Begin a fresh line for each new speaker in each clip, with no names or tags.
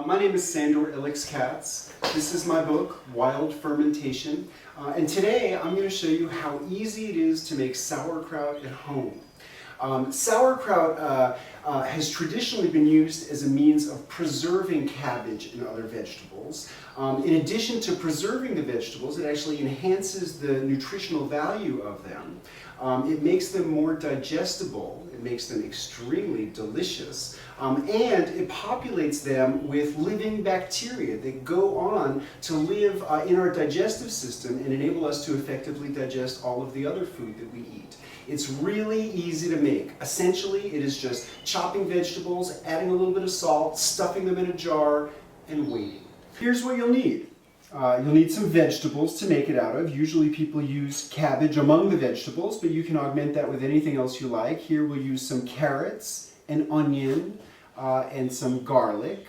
My name is Sandor Ellix Katz. This is my book, Wild Fermentation. And today I'm going to show you how easy it is to make sauerkraut at home. Sauerkraut has traditionally been used as a means of preserving cabbage and other vegetables. In addition to preserving the vegetables, it actually enhances the nutritional value of them. It makes them more digestible, it makes them extremely delicious, and it populates them with living bacteria that go on to live in our digestive system and enable us to effectively digest all of the other food that we eat. It's really easy to make. Essentially, it is just chopping vegetables, adding a little bit of salt, stuffing them in a jar, and waiting. Here's what you'll need. You'll need some vegetables to make it out of. Usually people use cabbage among the vegetables, but you can augment that with anything else you like. Here we'll use some carrots, an onion, and some garlic.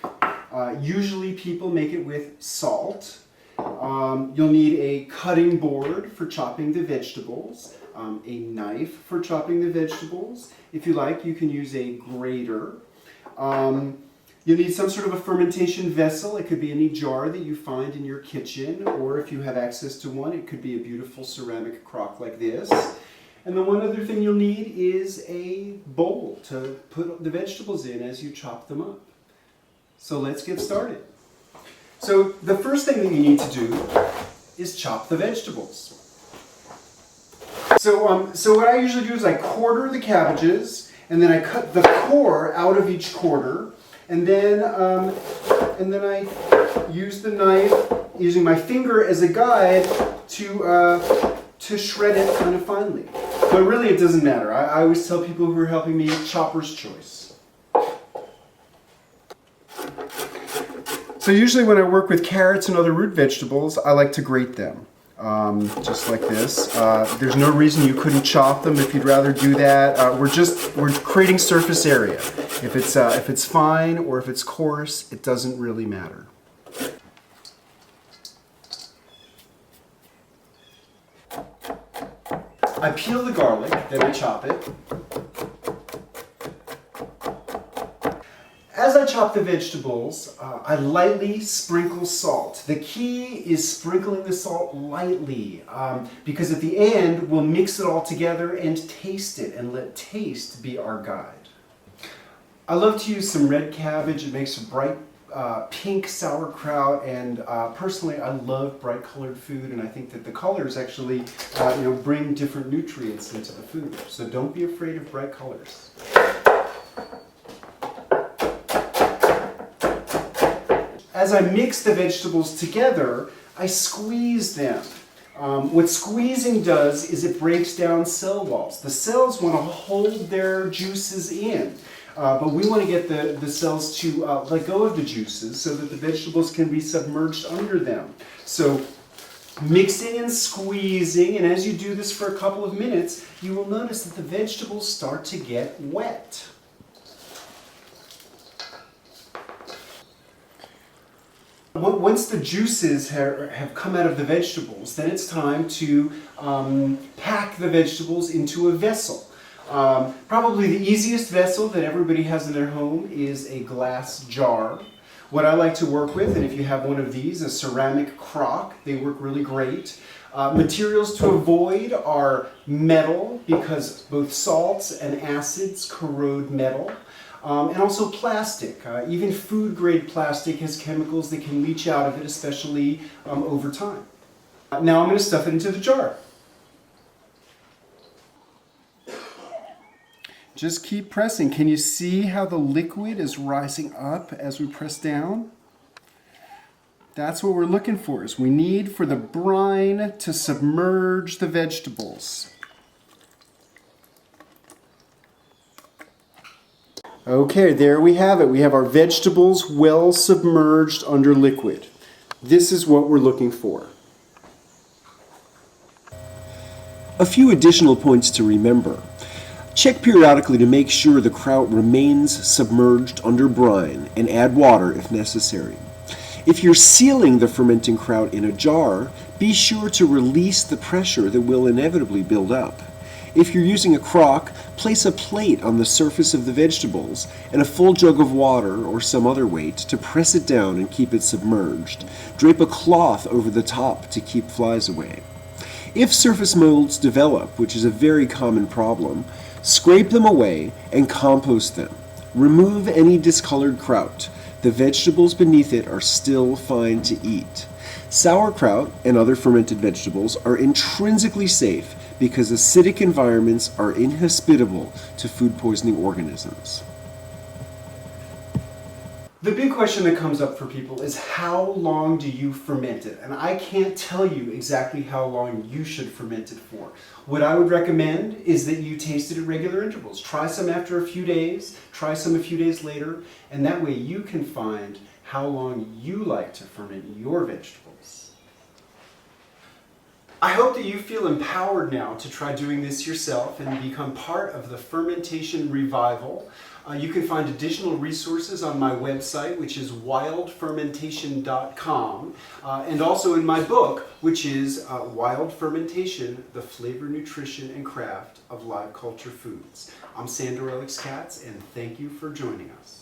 Usually people make it with salt. You'll need a cutting board for chopping the vegetables, a knife for chopping the vegetables. If you like, you can use a grater. You'll need some sort of a fermentation vessel. It could be any jar that you find in your kitchen, or if you have access to one, it could be a beautiful ceramic crock like this. And the one other thing you'll need is a bowl to put the vegetables in as you chop them up. So let's get started. So the first thing that you need to do is chop the vegetables. So what I usually do is I quarter the cabbages, and then I cut the core out of each quarter. And then I use the knife, using my finger as a guide, to shred it kind of finely. But really it doesn't matter. I always tell people who are helping me, chopper's choice. So usually when I work with carrots and other root vegetables, I like to grate them. Just like this. There's no reason you couldn't chop them if you'd rather do that. We're creating surface area. If it's fine or if it's coarse, it doesn't really matter. I peel the garlic, then I chop it. As I chop the vegetables, I lightly sprinkle salt. The key is sprinkling the salt lightly, because at the end we'll mix it all together and taste it, and let taste be our guide. I love to use some red cabbage. It makes a bright pink sauerkraut, and personally I love bright colored food, and I think that the colors actually bring different nutrients into the food. So don't be afraid of bright colors. As I mix the vegetables together, I squeeze them. What squeezing does is it breaks down cell walls. The cells want to hold their juices in, but we want to get the cells to let go of the juices so that the vegetables can be submerged under them. So mixing and squeezing, and as you do this for a couple of minutes, you will notice that the vegetables start to get wet. Once the juices have come out of the vegetables, then it's time to pack the vegetables into a vessel. Probably the easiest vessel that everybody has in their home is a glass jar. What I like to work with, and if you have one of these, a ceramic crock, they work really great. Materials to avoid are metal, because both salts and acids corrode metal. And also plastic. Even food-grade plastic has chemicals that can leach out of it, especially over time. Now I'm going to stuff it into the jar. Just keep pressing. Can you see how the liquid is rising up as we press down? That's what we're looking for. Is we need for the brine to submerge the vegetables. Okay, there we have it. We have our vegetables well submerged under liquid. This is what we're looking for.
A few additional points to remember. Check periodically to make sure the kraut remains submerged under brine, and add water if necessary. If you're sealing the fermenting kraut in a jar, be sure to release the pressure that will inevitably build up. If you're using a crock, place a plate on the surface of the vegetables and a full jug of water or some other weight to press it down and keep it submerged. Drape a cloth over the top to keep flies away. If surface molds develop, which is a very common problem, scrape them away and compost them. Remove any discolored kraut. The vegetables beneath it are still fine to eat. Sauerkraut and other fermented vegetables are intrinsically safe because acidic environments are inhospitable to food poisoning organisms.
The big question that comes up for people is, how long do you ferment it? And I can't tell you exactly how long you should ferment it for. What I would recommend is that you taste it at regular intervals. Try some after a few days, try some a few days later, and that way you can find how long you like to ferment your vegetables. I hope that you feel empowered now to try doing this yourself and become part of the fermentation revival. You can find additional resources on my website, which is wildfermentation.com, and also in my book, which is Wild Fermentation, the Flavor, Nutrition, and Craft of Live Culture Foods. I'm Sandor Ellix Katz, and thank you for joining us.